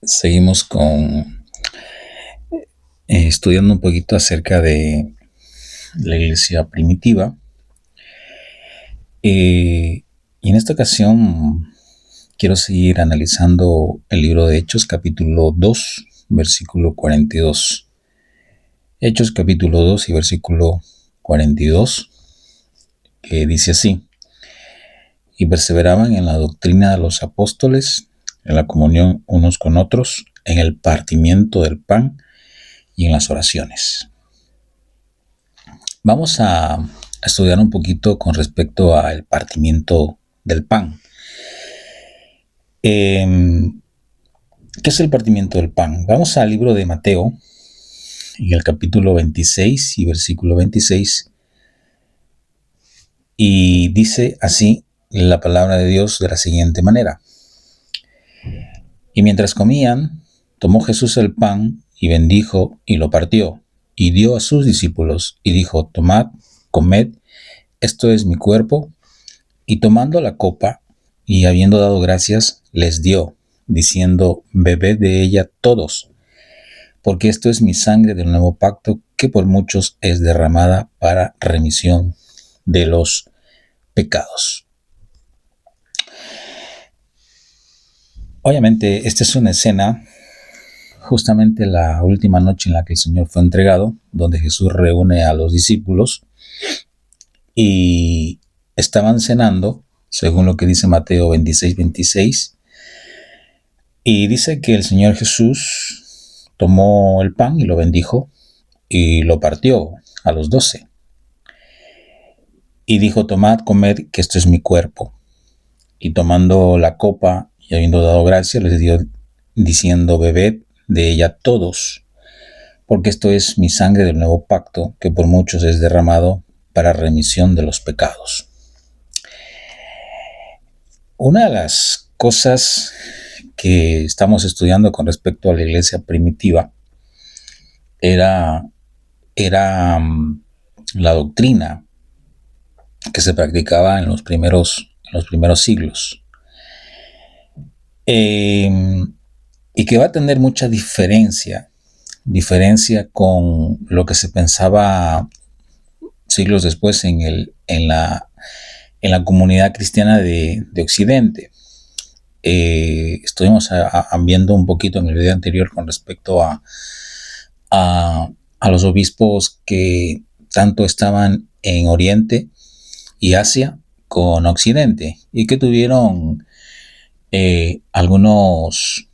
Seguimos con estudiando un poquito acerca de la iglesia primitiva. Y en esta ocasión quiero seguir analizando el libro de Hechos, capítulo 2, versículo 42. Hechos, capítulo 2 y versículo 42, que dice así: y perseveraban en la doctrina de los apóstoles, en la comunión unos con otros, en el partimiento del pan y en las oraciones. Vamos a estudiar un poquito con respecto al partimiento del pan. ¿Qué es el partimiento del pan? Vamos al libro de Mateo, en el capítulo 26 y versículo 26, y dice así la palabra de Dios de la siguiente manera: y mientras comían, tomó Jesús el pan y bendijo y lo partió y dio a sus discípulos y dijo: tomad, comed, esto es mi cuerpo. Y tomando la copa y habiendo dado gracias, les dio, diciendo: bebed de ella todos, porque esto es mi sangre del nuevo pacto, que por muchos es derramada para remisión de los pecados. Obviamente, esta es una escena, justamente la última noche en la que el Señor fue entregado, donde Jesús reúne a los discípulos y estaban cenando, según lo que dice Mateo 26, y dice que el Señor Jesús tomó el pan y lo bendijo y lo partió a los 12. Y dijo: tomad, comed, que esto es mi cuerpo. Y tomando la copa y habiendo dado gracias, les dio, diciendo: bebed de ella todos, porque esto es mi sangre del nuevo pacto, que por muchos es derramado para remisión de los pecados. Una de las cosas que estamos estudiando con respecto a la iglesia primitiva era la doctrina que se practicaba en los primeros siglos, y que va a tener mucha diferencia con lo que se pensaba siglos después en la comunidad cristiana de Occidente. Estuvimos viendo un poquito en el video anterior con respecto a los obispos que tanto estaban en Oriente y Asia con Occidente, y que tuvieron algunos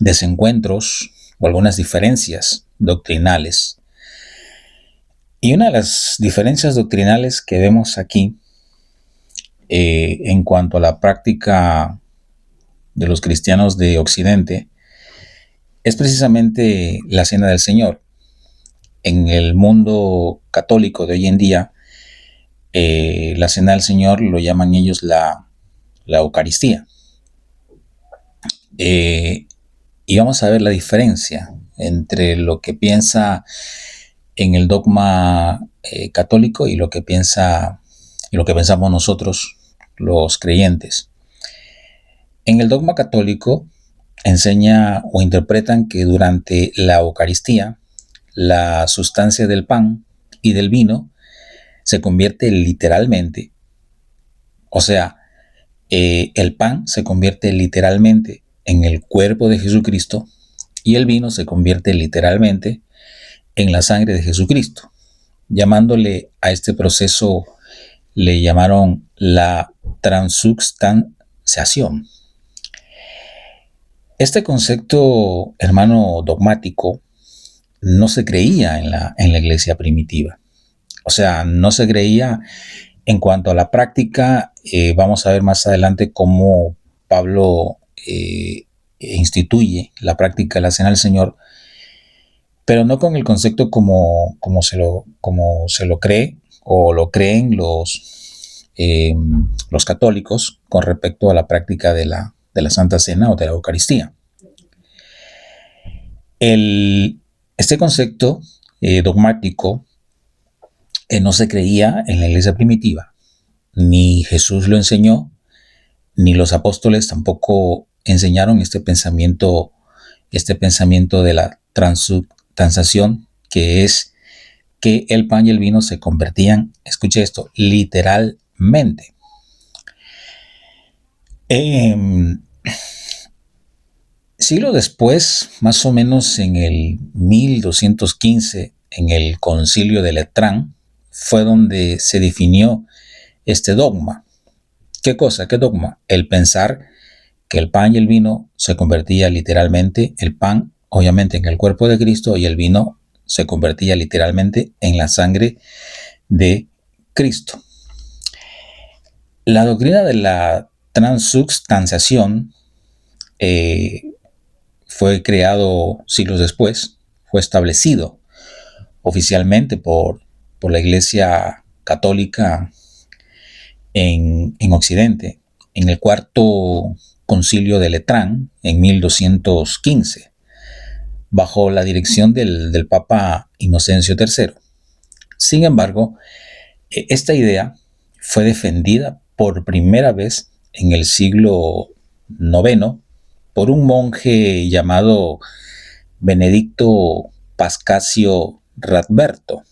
desencuentros o algunas diferencias doctrinales. Y una de las diferencias doctrinales que vemos aquí en cuanto a la práctica de los cristianos de Occidente es precisamente la Cena del Señor. En el mundo católico de hoy en día, la Cena del Señor lo llaman ellos la Eucaristía. Y vamos a ver la diferencia entre lo que piensa en el dogma católico y lo que pensamos nosotros, los creyentes. En el dogma católico enseña o interpretan que durante la Eucaristía la sustancia del pan y del vino se convierte literalmente, o sea, el pan se convierte literalmente en el cuerpo de Jesucristo y el vino se convierte literalmente en la sangre de Jesucristo. Llamándole a este proceso, le llamaron la transubstanciación. Este concepto, hermano, dogmático, no se creía en la iglesia primitiva. O sea, no se creía en cuanto a la práctica. Vamos a ver más adelante cómo Pablo instituye la práctica de la Cena del Señor, pero no con el concepto como se lo cree o lo creen los católicos con respecto a la práctica de la Santa Cena o de la Eucaristía. Este concepto dogmático no se creía en la iglesia primitiva. Ni Jesús lo enseñó, ni los apóstoles tampoco enseñaron este pensamiento este pensamiento de la transubstanciación, que es que el pan y el vino se convertían, escuche esto, literalmente. Siglo después, más o menos en el 1215, en el Concilio de Letrán, fue donde se definió este dogma. ¿Qué cosa? ¿Qué dogma? El pensar que el pan y el vino se convertía literalmente, el pan obviamente en el cuerpo de Cristo y el vino se convertía literalmente en la sangre de Cristo. La doctrina de la transubstanciación fue creado siglos después, fue establecido oficialmente por la Iglesia Católica en Occidente, en el cuarto concilio de Letrán, en 1215, bajo la dirección del Papa Inocencio III. Sin embargo, esta idea fue defendida por primera vez en el siglo IX por un monje llamado Benedicto Pascasio Radberto,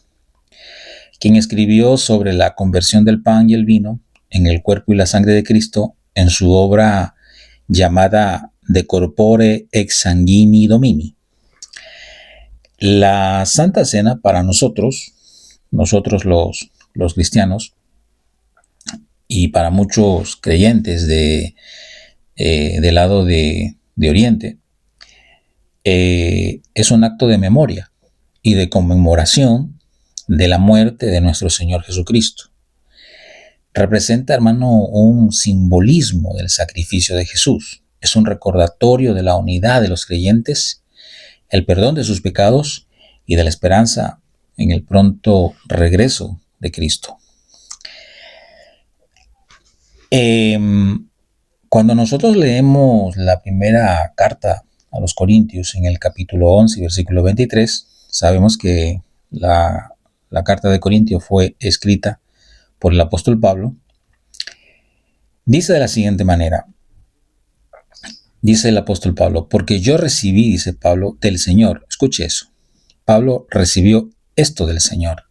quien escribió sobre la conversión del pan y el vino en el cuerpo y la sangre de Cristo en su obra llamada De Corpore ex Sanguini Domini. La Santa Cena para nosotros los cristianos, y para muchos creyentes del lado de Oriente, es un acto de memoria y de conmemoración de la muerte de nuestro Señor Jesucristo. Representa, hermano, un simbolismo del sacrificio de Jesús. Es un recordatorio de la unidad de los creyentes, el perdón de sus pecados y de la esperanza en el pronto regreso de Cristo. Cuando nosotros leemos la primera carta a los Corintios en el capítulo 11, versículo 23, sabemos que la carta de Corintios fue escrita por el apóstol Pablo. Dice de la siguiente manera, dice el apóstol Pablo, porque yo recibí, dice Pablo, del Señor. Escuche eso. Pablo recibió esto del Señor,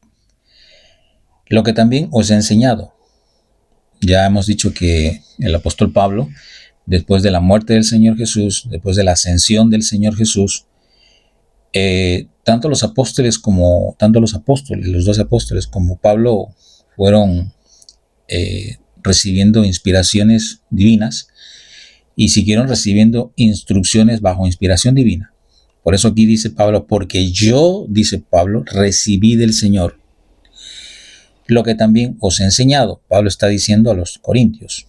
lo que también os he enseñado. Ya hemos dicho que el apóstol Pablo, después de la muerte del Señor Jesús, después de la ascensión del Señor Jesús, tanto los apóstoles, los 12 apóstoles como Pablo fueron recibiendo inspiraciones divinas y siguieron recibiendo instrucciones bajo inspiración divina. Por eso aquí dice Pablo, porque yo, dice Pablo, recibí del Señor lo que también os he enseñado. Pablo está diciendo a los corintios,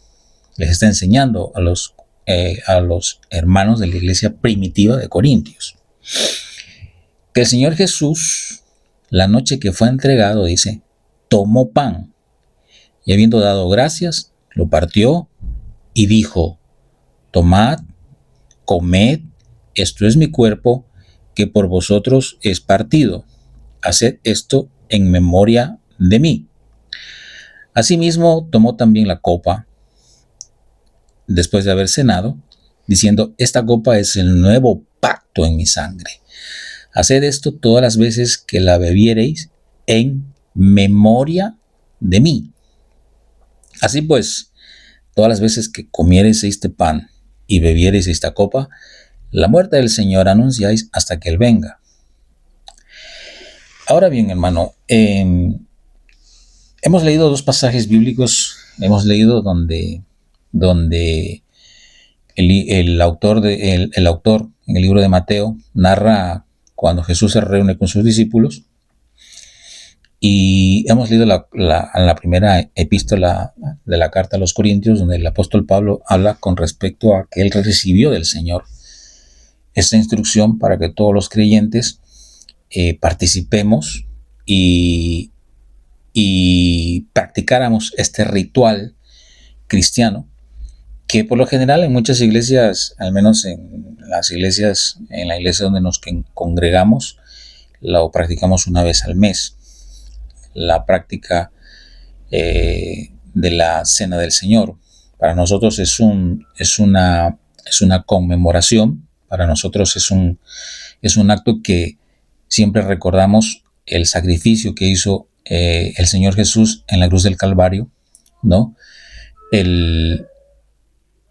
les está enseñando a los hermanos de la iglesia primitiva de Corintios, que el Señor Jesús, la noche que fue entregado, dice, tomó pan y habiendo dado gracias, lo partió y dijo, tomad, comed, esto es mi cuerpo que por vosotros es partido. Haced esto en memoria de mí. Asimismo, tomó también la copa después de haber cenado, diciendo, esta copa es el nuevo pacto en mi sangre. Haced esto todas las veces que la bebiereis en memoria de mí. Así pues, todas las veces que comiereis este pan y bebiereis esta copa, la muerte del Señor anunciáis hasta que Él venga. Ahora bien, hermano, hemos leído dos pasajes bíblicos. Hemos leído donde el autor en el libro de Mateo narra cuando Jesús se reúne con sus discípulos. Y hemos leído la primera epístola de la carta a los Corintios, donde el apóstol Pablo habla con respecto a que él recibió del Señor esta instrucción para que todos los creyentes participemos y practicáramos este ritual cristiano, que por lo general en muchas iglesias, al menos en la iglesia donde nos congregamos, lo practicamos una vez al mes. La práctica de la Cena del Señor. Para nosotros es una conmemoración Para nosotros es un acto que siempre recordamos el sacrificio que hizo el Señor Jesús en la cruz del Calvario, ¿no? El,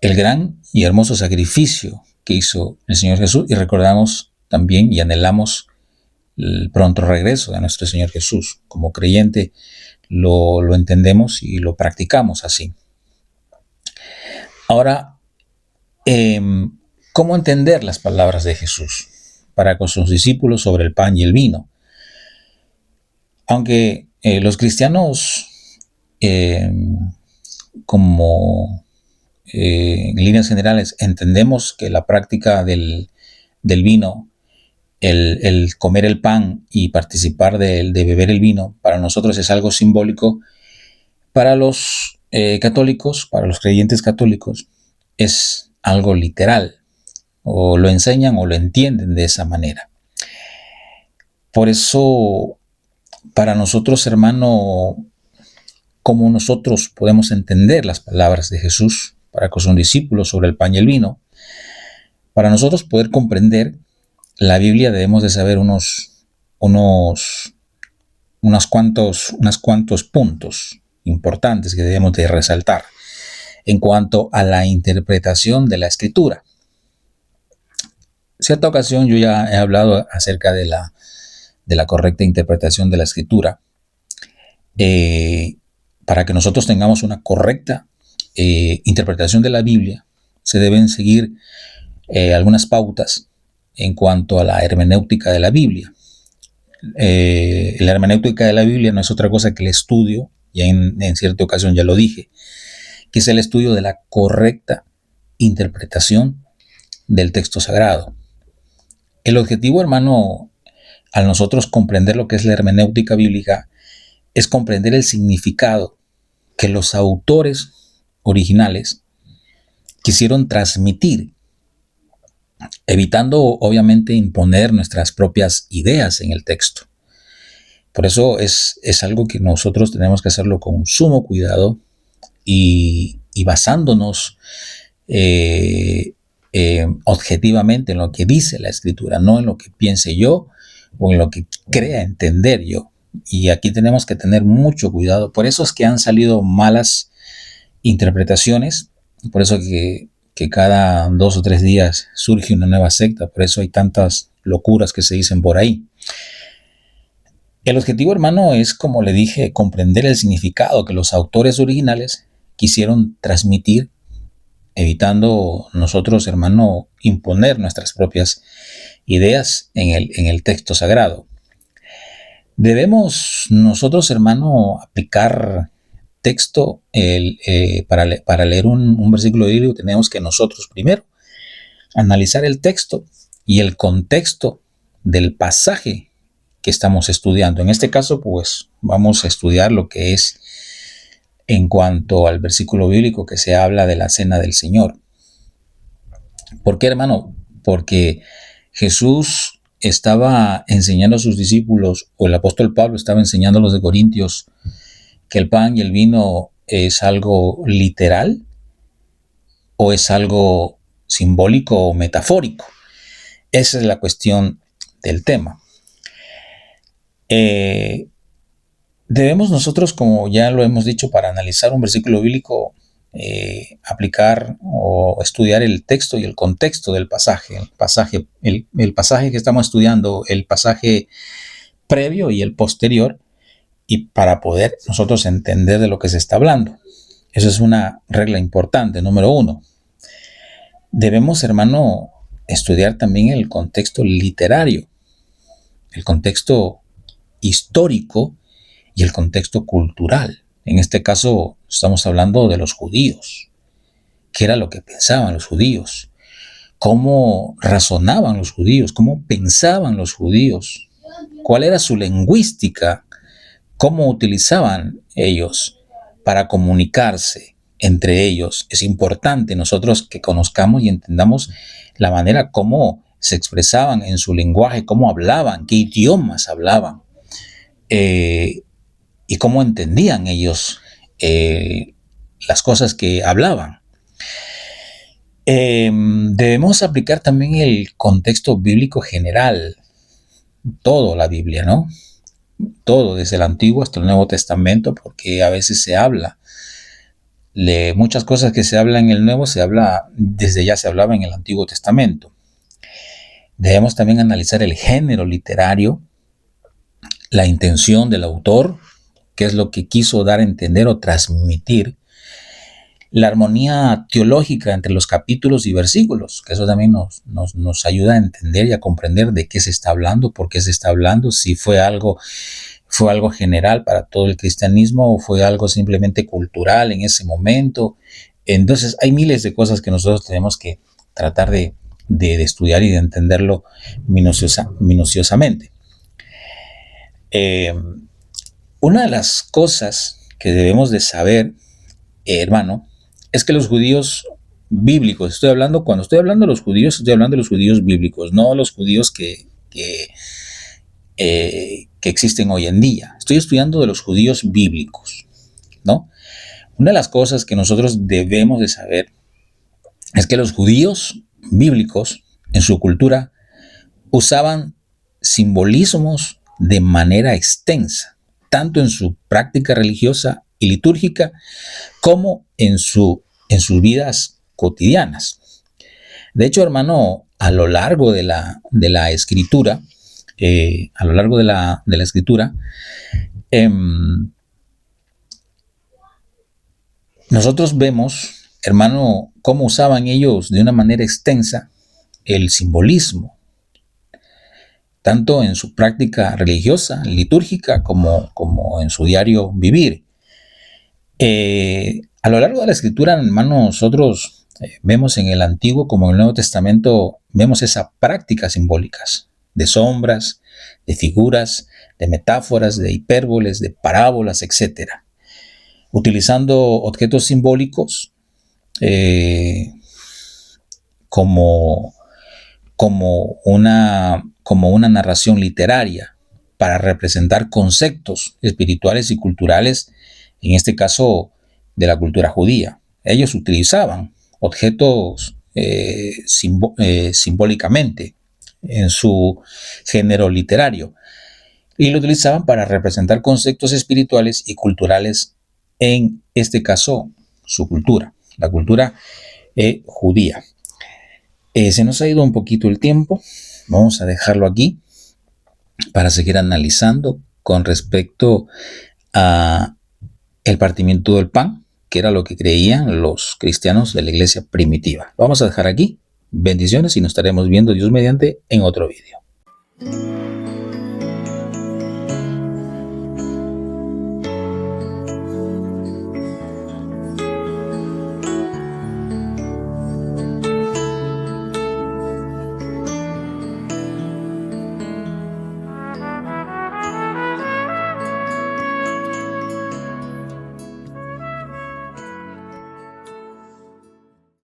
el gran y hermoso sacrificio que hizo el Señor Jesús, y recordamos también y anhelamos el pronto regreso de nuestro Señor Jesús. Como creyente lo entendemos y lo practicamos así. Ahora, ¿cómo entender las palabras de Jesús para con sus discípulos sobre el pan y el vino? Aunque los cristianos, como en líneas generales, entendemos que la práctica del vino, el comer el pan y participar de beber el vino, para nosotros es algo simbólico. Para los católicos, para los creyentes católicos, es algo literal, o lo enseñan o lo entienden de esa manera. Por eso, para nosotros, hermano, ¿cómo nosotros podemos entender las palabras de Jesús para con sus discípulos sobre el pan y el vino? Para nosotros poder comprender la Biblia debemos de saber unos cuantos puntos importantes que debemos de resaltar en cuanto a la interpretación de la Escritura. En cierta ocasión yo ya he hablado acerca de la correcta interpretación de la Escritura. Para que nosotros tengamos una correcta interpretación de la Biblia, se deben seguir algunas pautas en cuanto a la hermenéutica de la Biblia. La hermenéutica de la Biblia no es otra cosa que el estudio, ya en cierta ocasión ya lo dije, que es el estudio de la correcta interpretación del texto sagrado. El objetivo, hermano, al nosotros comprender lo que es la hermenéutica bíblica, es comprender el significado que los autores originales quisieron transmitir, evitando obviamente imponer nuestras propias ideas en el texto. Por eso es algo que nosotros tenemos que hacerlo con sumo cuidado y basándonos objetivamente en lo que dice la Escritura, no en lo que piense yo o en lo que crea entender yo. Y aquí tenemos que tener mucho cuidado. Por eso es que han salido malas interpretaciones, por eso que cada 2 o 3 días surge una nueva secta, por eso hay tantas locuras que se dicen por ahí. El objetivo, hermano, es, como le dije, comprender el significado que los autores originales quisieron transmitir, evitando nosotros, hermano, imponer nuestras propias ideas en el texto sagrado. Debemos nosotros, hermano, aplicar texto para leer un versículo bíblico. Tenemos que nosotros primero analizar el texto y el contexto del pasaje que estamos estudiando. En este caso, pues, vamos a estudiar lo que es en cuanto al versículo bíblico que se habla de la cena del Señor. ¿Por qué, hermano? Porque Jesús estaba enseñando a sus discípulos, o el apóstol Pablo estaba enseñando a los de Corintios, que el pan y el vino es algo literal o es algo simbólico o metafórico. Esa es la cuestión del tema. Debemos nosotros, como ya lo hemos dicho, para analizar un versículo bíblico, aplicar o estudiar el texto y el contexto del pasaje. El pasaje que estamos estudiando, el pasaje previo y el posterior, y para poder nosotros entender de lo que se está hablando. Eso es una regla importante, número 1. Debemos, hermano, estudiar también el contexto literario, el contexto histórico y el contexto cultural. En este caso estamos hablando de los judíos. ¿Qué era lo que pensaban los judíos? ¿Cómo razonaban los judíos? ¿Cómo pensaban los judíos? ¿Cuál era su lingüística? ¿Cómo utilizaban ellos para comunicarse entre ellos? Es importante nosotros que conozcamos y entendamos la manera como se expresaban en su lenguaje, cómo hablaban, qué idiomas hablaban, y cómo entendían ellos las cosas que hablaban. Debemos aplicar también el contexto bíblico general, toda la Biblia, ¿no? Todo, desde el Antiguo hasta el Nuevo Testamento, porque a veces se habla de muchas cosas que se hablan en el Nuevo, desde ya se hablaba en el Antiguo Testamento. Debemos también analizar el género literario, la intención del autor, qué es lo que quiso dar a entender o transmitir, la armonía teológica entre los capítulos y versículos, que eso también nos ayuda a entender y a comprender de qué se está hablando, por qué se está hablando, si fue algo general para todo el cristianismo o fue algo simplemente cultural en ese momento. Entonces hay miles de cosas que nosotros tenemos que tratar de estudiar y de entenderlo minuciosamente. Una de las cosas que debemos de saber, hermano, es que los judíos bíblicos, cuando estoy hablando de los judíos, estoy hablando de los judíos bíblicos, no los judíos que existen hoy en día. Estoy estudiando de los judíos bíblicos, ¿no? Una de las cosas que nosotros debemos de saber es que los judíos bíblicos en su cultura usaban simbolismos de manera extensa, tanto en su práctica religiosa y litúrgica como en sus vidas cotidianas. De hecho, hermano, a lo largo de la escritura, nosotros vemos, hermano, cómo usaban ellos de una manera extensa el simbolismo, tanto en su práctica religiosa, litúrgica, como en su diario vivir. A lo largo de la escritura, hermano, nosotros vemos en el Antiguo como en el Nuevo Testamento, vemos esas prácticas simbólicas de sombras, de figuras, de metáforas, de hipérboles, de parábolas, etc. Utilizando objetos simbólicos como una narración literaria para representar conceptos espirituales y culturales, en este caso de la cultura judía. Ellos utilizaban objetos simbólicamente en su género literario y lo utilizaban para representar conceptos espirituales y culturales, en este caso su cultura, la cultura judía. Se nos ha ido un poquito el tiempo, vamos a dejarlo aquí para seguir analizando con respecto a el partimiento del pan, que era lo que creían los cristianos de la iglesia primitiva. Lo vamos a dejar aquí. Bendiciones y nos estaremos viendo, Dios mediante, en otro vídeo.